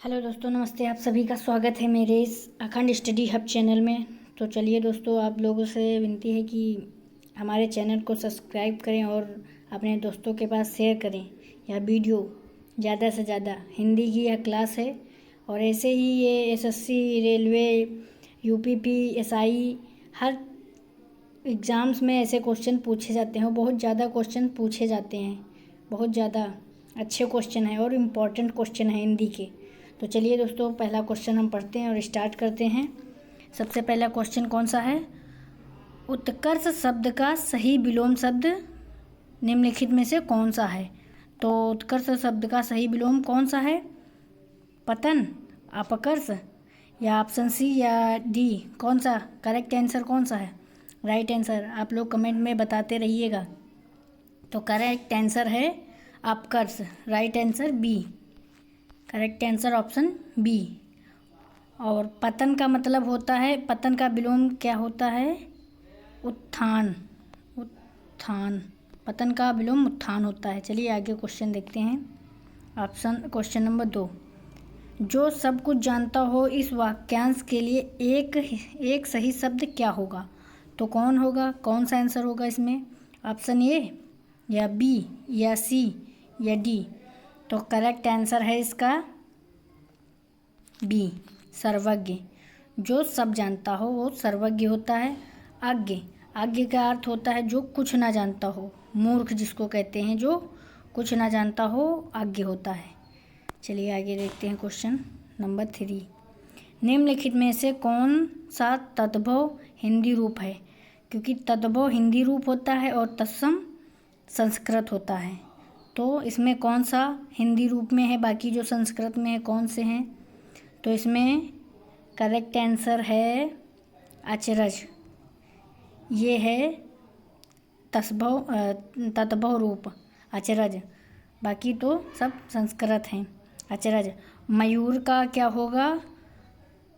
Hello दोस्तों, नमस्ते। आप सभी का स्वागत है मेरे इस अखंड स्टडी हब चैनल में। तो चलिए दोस्तों, आप लोगों से विनती है कि हमारे चैनल को सब्सक्राइब करें और अपने दोस्तों के पास शेयर करें। यह वीडियो ज़्यादा से ज़्यादा, हिंदी की यह क्लास है और ऐसे ही ये एसएससी, रेलवे, यूपीपी, एसआई हर एग्ज़ाम्स में ऐसे क्वेश्चन पूछे जाते हैं और बहुत ज़्यादा क्वेश्चन पूछे जाते हैं। बहुत ज़्यादा अच्छे क्वेश्चन हैं और इम्पॉर्टेंट क्वेश्चन हैं हिंदी के। तो चलिए दोस्तों, पहला क्वेश्चन हम पढ़ते हैं और स्टार्ट करते हैं। सबसे पहला क्वेश्चन कौन सा है? उत्कर्ष शब्द का सही विलोम शब्द निम्नलिखित में से कौन सा है? तो उत्कर्ष शब्द का सही विलोम कौन सा है? पतन, अपकर्ष या ऑप्शन सी या डी? कौन सा करेक्ट आंसर कौन सा है? राइट आंसर आप लोग कमेंट में बताते रहिएगा। तो करेक्ट आंसर है अपकर्ष। Right answer B. Correct answer option B. और पतन का मतलब होता है, पतन का विलोम क्या होता है? उत्थान। उत्थान, पतन का विलोम उत्थान होता है। चलिए आगे क्वेश्चन देखते हैं। Question number 2। जो सब कुछ जानता हो इस वाक्यांश के लिए एक सही शब्द क्या होगा? तो कौन होगा? कौन सा आंसर होगा इसमें? ऑप्शन ए या बी या सी या डी? तो करेक्ट आंसर है इसका बी, सर्वज्ञ। जो सब जानता हो वो सर्वज्ञ होता है। अज्ञ, अज्ञ का अर्थ होता है जो कुछ ना जानता हो। मूर्ख जिसको कहते हैं, जो कुछ ना जानता हो अज्ञ होता है। चलिए आगे देखते हैं क्वेश्चन नंबर 3। निम्नलिखित में से कौन सा तद्भव हिंदी रूप है? क्योंकि तद्भव हिंदी रूप होता है और तत्सम संस्कृत होता है। तो इसमें कौन सा हिंदी रूप में है? बाकी जो संस्कृत में है कौन से हैं? तो इसमें करेक्ट आंसर है अचरज। ये है तद्भव रूप अचरज। बाकी तो सब संस्कृत हैं। अचरज। मयूर का क्या होगा?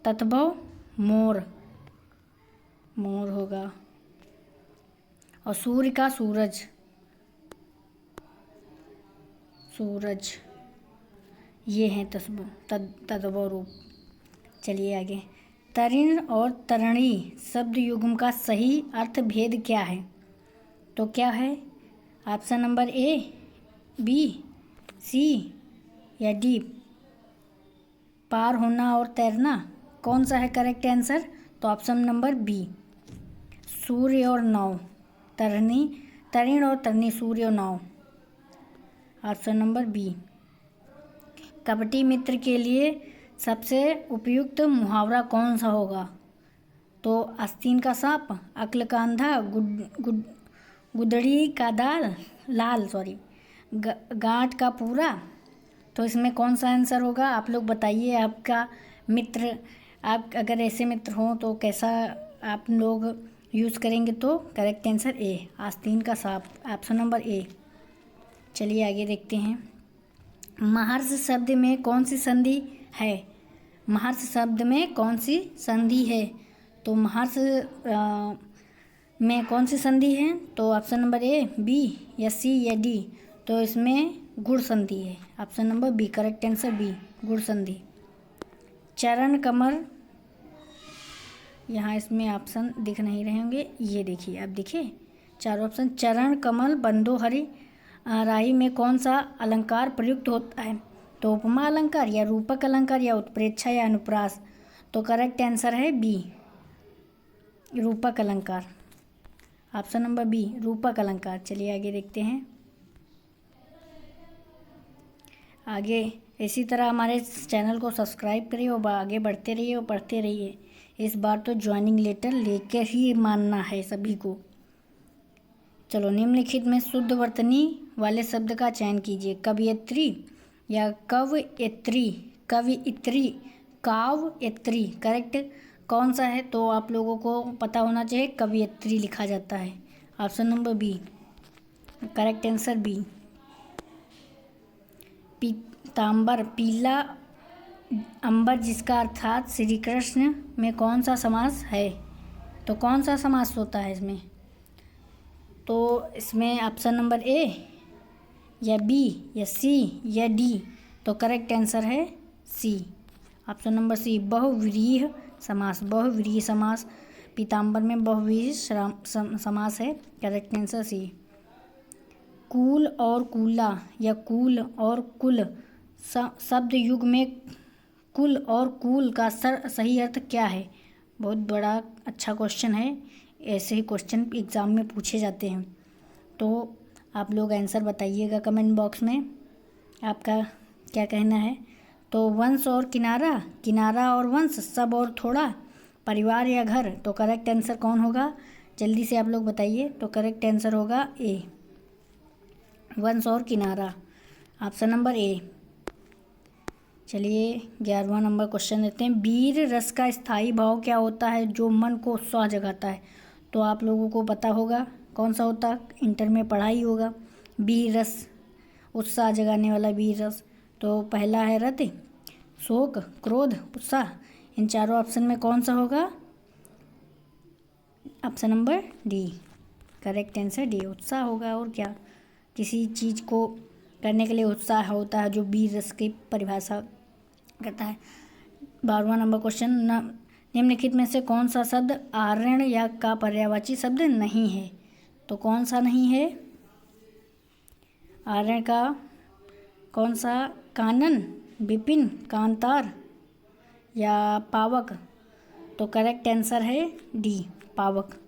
तद्भव मोर। मोर होगा। और सूर्य का सूरज। सूरज। ये हैं तद्भव रूप। चलिए आगे। तरिण और तरणि शब्द युग्म का सही अर्थ भेद क्या है? तो क्या है? ऑप्शन नंबर ए, बी, सी या डी? पार होना और तैरना। कौन सा है करेक्ट आंसर? तो ऑप्शन नंबर बी, सूर्य और नाव। तरिण और तरणि, सूर्य और नाव। Option number B. कपटी मित्र के लिए सबसे उपयुक्त मुहावरा कौन सा होगा? तो आस्तीन का सांप, अक्ल का अंधा, गुदड़ी का लाल, गांठ का पूरा। तो इसमें कौन सा आंसर होगा? आप लोग बताइए। आपका मित्र, आप अगर ऐसे मित्र हों तो कैसा आप लोग यूज़ करेंगे? तो करेक्ट आंसर ए, आस्तीन का सांप। Option number A. चलिए आगे देखते हैं। महर्ष शब्द में कौन सी संधि है? महर्ष शब्द में कौन सी संधि है? तो महर्ष में कौन सी संधि है? तो ऑप्शन नंबर ए, बी या सी या डी? तो इसमें गुण संधि है। Option number B, correct answer B, गुण संधि। चरण कमल, यहाँ इसमें ऑप्शन दिख नहीं रहे होंगे, ये देखिए, आप देखिए चारों ऑप्शन। चरण कमल बंदोहरि राही में कौन सा अलंकार प्रयुक्त होता है? तो उपमा अलंकार या रूपक अलंकार या उत्प्रेक्षा या अनुप्रास? तो करेक्ट आंसर है बी, रूपक अलंकार। ऑप्शन नंबर बी, रूपक अलंकार। चलिए आगे देखते हैं। आगे इसी तरह हमारे चैनल को सब्सक्राइब करिए और आगे बढ़ते रहिए और पढ़ते रहिए। इस बार तो ज्वाइनिंग लेटर लेकर ही मानना है सभी को। चलो, निम्नलिखित में शुद्ध वर्तनी वाले शब्द का चयन कीजिए। कवयित्री या कवयित्री, कवयित्री, काव्यित्री। करेक्ट कौन सा है? तो आप लोगों को पता होना चाहिए, कवयित्री लिखा जाता है। Option number B, correct answer B. पीतांबर, पीला अंबर जिसका अर्थात श्री कृष्ण में कौन सा समास है? तो कौन सा समास होता है इसमें? तो इसमें ऑप्शन नंबर ए या बी या सी या डी? तो करेक्ट आंसर है सी। सी, ऑप्शन नंबर सी बहुव्रीहि समास। बहुव्रीहि समास पीताम्बर में बहुव्रीहि समास है। Correct answer C. कूल और कूला या कूल और कुल शब्द युग में कुल और कूल का सही अर्थ क्या है? बहुत बड़ा अच्छा क्वेश्चन है। ऐसे ही क्वेश्चन एग्ज़ाम में पूछे जाते हैं, तो आप लोग आंसर बताइएगा कमेंट बॉक्स में, आपका क्या कहना है। तो वंश और किनारा, किनारा और वंश, सब और थोड़ा, परिवार या घर, तो करेक्ट आंसर कौन होगा? जल्दी से आप लोग बताइए। तो करेक्ट आंसर होगा ए, वंश और किनारा, ऑप्शन नंबर ए। चलिए 11वां नंबर क्वेश्चन देते हैं। वीर रस का स्थायी भाव क्या होता है जो मन को उत्साह जगाता है? तो आप लोगों को पता होगा कौन सा होता है, इंटर में पढ़ा ही होगा। वीर रस, उत्साह जगाने वाला वीर रस। तो पहला है रति, शोक, क्रोध, उत्साह। इन चारों ऑप्शन में कौन सा होगा? Option number D, correct answer D, उत्साह होगा। और क्या, किसी चीज़ को करने के लिए उत्साह होता है, जो वीर रस की परिभाषा करता है। 12वां नंबर क्वेश्चन। निम्नलिखित में से कौन सा शब्द आरण्य या का पर्यायवाची शब्द नहीं है? तो कौन सा नहीं है आरण्य का? कौन सा? कानन, विपिन, कांतार या पावक? तो करेक्ट आंसर है डी, पावक।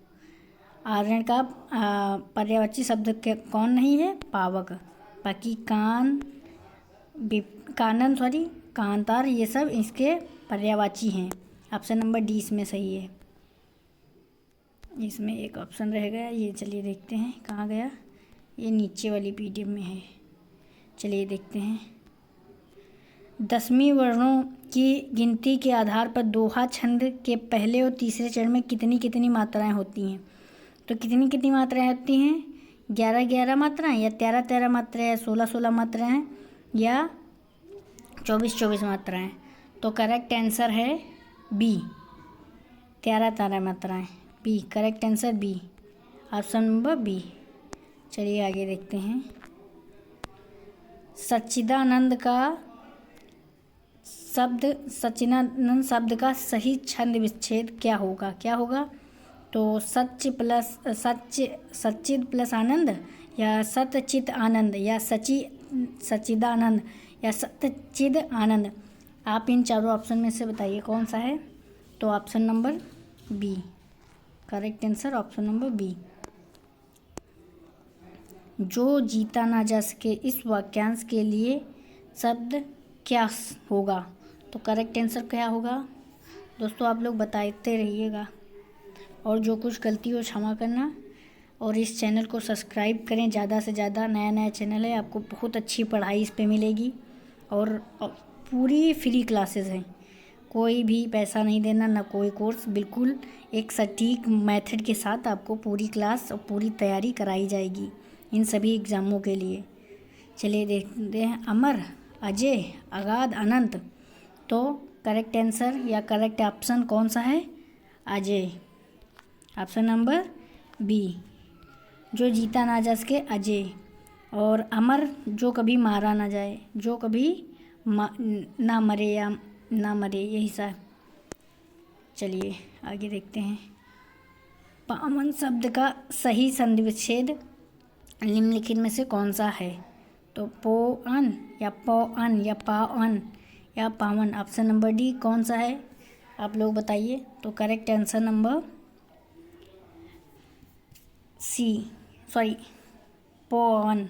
आरण्य का पर्यायवाची शब्द कौन नहीं है? पावक। बाकी कानन, कांतार, ये सब इसके पर्यायवाची हैं। ऑप्शन नंबर डी इसमें सही है। इसमें एक ऑप्शन रह गया, ये चलिए देखते हैं कहाँ गया। ये नीचे वाली पीडीएफ में है, चलिए देखते हैं। 10वीं वर्णों की गिनती के आधार पर दोहा छंद के पहले और तीसरे चरण में कितनी कितनी मात्राएं होती हैं? तो कितनी कितनी मात्राएं होती हैं? 11-11 मात्राएं, या 13-13 मात्राएं, या 16-16 मात्राएं, या 24-24 मात्राएं? तो करेक्ट आंसर है बी, 13-13 मात्राएं, B, correct answer B, option number B. चलिए आगे देखते हैं। सच्चिदानंद शब्द का सही छंद विच्छेद क्या होगा? क्या होगा? तो सच्चिद प्लस आनंद, या सतचित आनंद, या सच्चिदानंद, या सतचिद आनंद। आप इन चारों ऑप्शन में से बताइए कौन सा है। तो option number B, correct answer option number B. जो जीता ना जा सके, इस वाक्यांश के लिए शब्द क्या होगा? तो करेक्ट आंसर क्या होगा? दोस्तों आप लोग बताते रहिएगा, और जो कुछ गलती हो क्षमा करना, और इस चैनल को सब्सक्राइब करें ज़्यादा से ज़्यादा। नया चैनल है, आपको बहुत अच्छी पढ़ाई इस पे मिलेगी, और पूरी फ्री क्लासेस हैं, कोई भी पैसा नहीं देना, ना कोई कोर्स, बिल्कुल एक सटीक मेथड के साथ आपको पूरी क्लास और पूरी तैयारी कराई जाएगी इन सभी एग्ज़ामों के लिए। चलिए देखते हैं। अमर, अजय, अगाध, अनंत। तो करेक्ट आंसर या करेक्ट ऑप्शन कौन सा है? अजय, ऑप्शन नंबर बी। जो जीता ना जा सके, अजय। और अमर, जो कभी मारा ना जाए, जो कभी ना मरे या ना मरे, यही सा। चलिए आगे देखते हैं। पावन शब्द का सही संधि विच्छेद निम्नलिखित में से कौन सा है? तो पोअन, या पौअन, या पावन, या पावन। ऑप्शन नंबर डी कौन सा है? आप लोग बताइए। तो करेक्ट आंसर नंबर पौअन,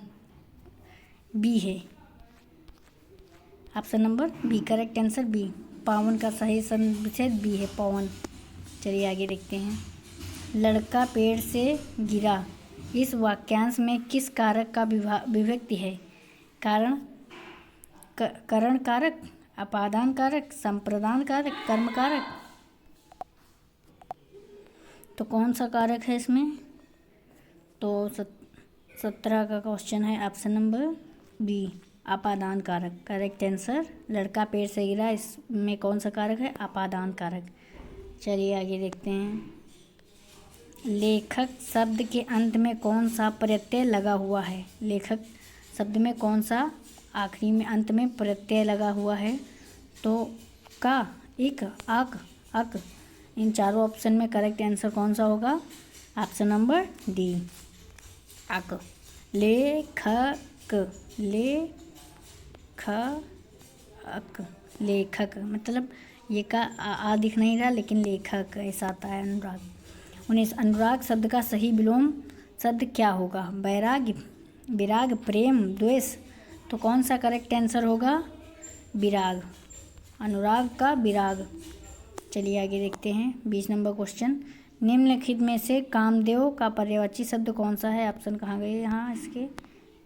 बी है, option number B, correct answer B. पावन का सही संधि विच्छेद बी है, पवन। चलिए आगे देखते हैं। लड़का पेड़ से गिरा, इस वाक्यांश में किस कारक का विभक्ति है? करण कारक, अपादान कारक, संप्रदान कारक, कर्म कारक। तो कौन सा कारक है इसमें? तो 17 का क्वेश्चन है, ऑप्शन नंबर बी, अपादान कारक। Correct answer. लड़का पेड़ से गिरा, इसमें कौन सा कारक है? अपादान कारक। चलिए आगे देखते हैं। लेखक शब्द के अंत में कौन सा प्रत्यय लगा हुआ है? लेखक शब्द में कौन सा आखिरी में अंत में प्रत्यय लगा हुआ है? तो का, इक, आक, अक, इन चारों ऑप्शन में करेक्ट आंसर कौन सा होगा? ऑप्शन नंबर डी, अक। लेखक, लेखक, लेखक मतलब ये का आ दिख नहीं रहा, लेकिन लेखक ऐसा आता है। अनुराग। 19, अनुराग शब्द का सही विलोम शब्द क्या होगा? वैराग्य, विराग, प्रेम, द्वेष। तो कौन सा करेक्ट आंसर होगा? विराग। अनुराग का विराग। चलिए आगे देखते हैं 20 नंबर क्वेश्चन। निम्नलिखित में से कामदेव का पर्यायवाची शब्द कौन सा है? ऑप्शन कहाँ गए? यहाँ इसके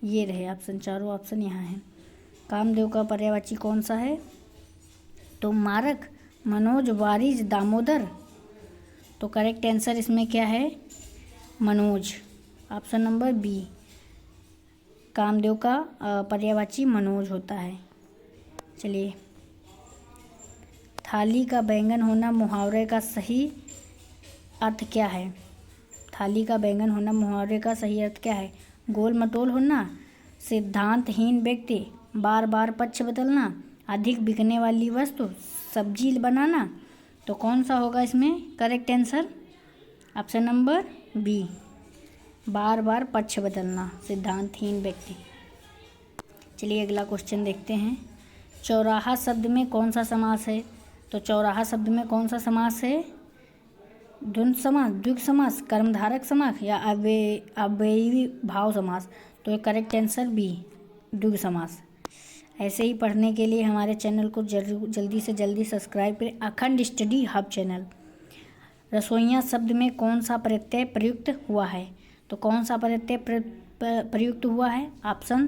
ये रहे ऑप्शन, चारों ऑप्शन यहाँ हैं। कामदेव का पर्यायवाची कौन सा है? तो मारक, मनोज, वारिज, दामोदर। तो करेक्ट आंसर इसमें क्या है? मनोज। ऑप्शन नंबर बी, कामदेव का पर्यायवाची मनोज होता है। चलिए, थाली का बैंगन होना मुहावरे का सही अर्थ क्या है? थाली का बैंगन होना मुहावरे का सही अर्थ क्या है? गोल मटोल होना, सिद्धांतहीन व्यक्ति, बार बार पक्ष बदलना, अधिक बिकने वाली वस्तु, सब्जी बनाना। तो कौन सा होगा इसमें correct answer? Option number B, बार बार पक्ष बदलना, सिद्धांतहीन व्यक्ति। चलिए अगला क्वेश्चन देखते हैं। चौराहा शब्द में कौन सा समास है? तो चौराहा शब्द में कौन सा समास है? द्वंद्व समास, द्विगु समास, कर्मधारक समास या अव्ययी भाव समास। तो करेक्ट आंसर बी, द्विगु समास। ऐसे ही पढ़ने के लिए हमारे चैनल को जल्दी से जल्दी सब्सक्राइब करें, अखंड स्टडी हब चैनल। रसोइया शब्द में कौन सा प्रत्यय प्रयुक्त हुआ है? तो कौन सा प्रत्यय प्रयुक्त हुआ है? ऑप्शन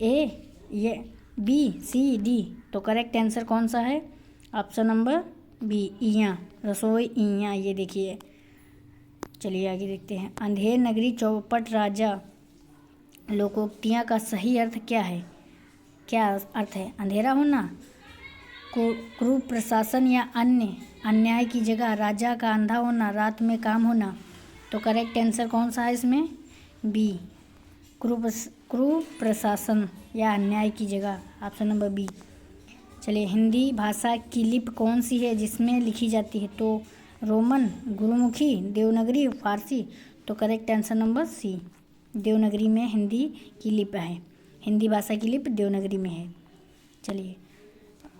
ए, ये बी, सी, डी। तो करेक्ट आंसर कौन सा है? ऑप्शन नंबर बी, इयाँ, रसोई इयाँ। ये देखिए। चलिए आगे देखते हैं। अंधेर नगरी चौपट राजा लोकोक्तियाँ का सही अर्थ क्या है? क्या अर्थ है? अंधेरा होना, क्रूर प्रशासन या अन्य अन्याय की जगह, राजा का अंधा होना, रात में काम होना। तो करेक्ट आंसर कौन सा है इसमें? बी, क्रूर प्रशासन या अन्याय की जगह, ऑप्शन नंबर बी। चलिए, हिंदी भाषा की लिपि कौन सी है जिसमें लिखी जाती है? तो रोमन, गुरुमुखी, देवनागरी, फारसी। तो correct answer number C, Devanagari में हिंदी की लिपि है। हिंदी भाषा की लिपि देवनागरी में है। चलिए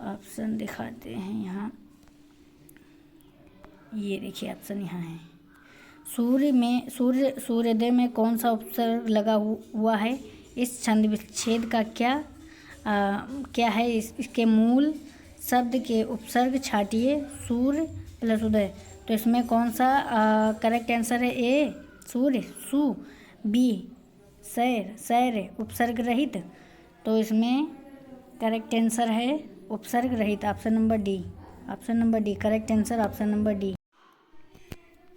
ऑप्शन दिखाते हैं यहाँ, ये देखिए ऑप्शन यहाँ है। सूर्योदय में कौन सा उपसर्ग लगा हुआ है? इस छंद विच्छेद का क्या है? इसके मूल शब्द के उपसर्ग छाटिए, सूर्य प्लस उदय। तो इसमें कौन सा करेक्ट आंसर है? ए, सूर्य, सु, बी, सैर, उपसर्ग रहित। तो इसमें करेक्ट आंसर है उपसर्ग रहित, option number D. Option number D correct answer, option number D.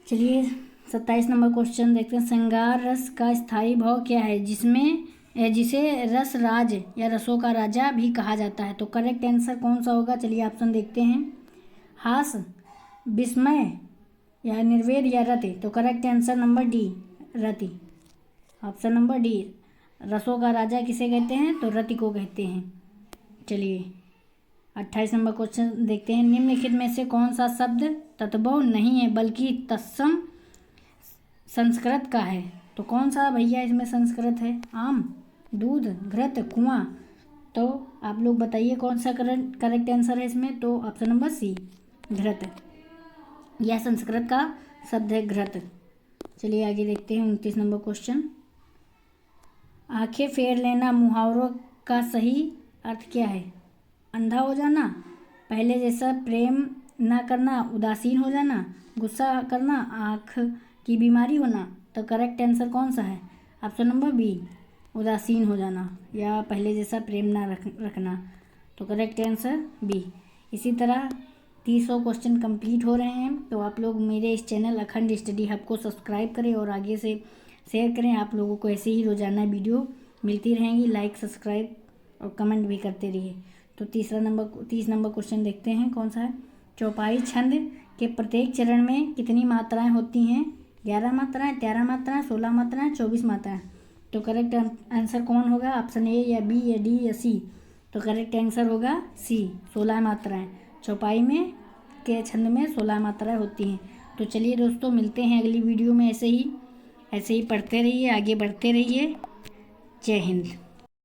चलिए 27 नंबर क्वेश्चन देखते हैं। श्रृंगार रस का स्थायी भाव क्या है जिसे रस राज या रसों का राजा भी कहा जाता है? तो करेक्ट आंसर कौन सा होगा? चलिए ऑप्शन देखते हैं। हास, विस्मय या निर्वेद या रति। तो करेक्ट आंसर नंबर डी, रति। ऑप्शन नंबर डी, रसों का राजा किसे कहते हैं? तो रति को कहते हैं। चलिए 28 नंबर क्वेश्चन देखते हैं। निम्नलिखित में से कौन सा शब्द तद्भव नहीं है बल्कि तत्सम संस्कृत का है? तो कौन सा भैया इसमें संस्कृत है? आम, दूध, घृत, कुआं। तो आप लोग बताइए कौन सा करेक्ट आंसर है इसमें? तो ऑप्शन नंबर सी, घृत। यह संस्कृत का शब्द है, घृत। चलिए आगे देखते हैं 29 नंबर क्वेश्चन। आंखें फेर लेना मुहावरों का सही अर्थ क्या है? अंधा हो जाना, पहले जैसा प्रेम ना करना, उदासीन हो जाना, गुस्सा करना, आँख की बीमारी होना। तो करेक्ट आंसर कौन सा है? ऑप्शन नंबर बी, उदासीन हो जाना या पहले जैसा प्रेम ना रखना। तो करेक्ट आंसर बी। इसी तरह 30 क्वेश्चन कंप्लीट हो रहे हैं। तो आप लोग मेरे इस चैनल अखंड स्टडी हब को सब्सक्राइब करें और आगे से शेयर करें। आप लोगों को ऐसे ही रोजाना वीडियो मिलती रहेंगी। लाइक, सब्सक्राइब और कमेंट भी करते रहिए। तो 30 नंबर क्वेश्चन देखते हैं कौन सा है। चौपाई छंद के प्रत्येक चरण में कितनी मात्राएं होती हैं? 11 मात्राएं, 13 मात्राएं, 16 मात्राएं, 24 मात्राएं। तो करेक्ट आंसर कौन होगा? ऑप्शन ए या बी या डी या सी। तो करेक्ट आंसर होगा सी, 16 मात्राएं। चौपाई में के छंद में 16 मात्राएं होती हैं। तो चलिए दोस्तों, मिलते हैं अगली वीडियो में। ऐसे ही पढ़ते रहिए, आगे बढ़ते रहिए। जय हिंद।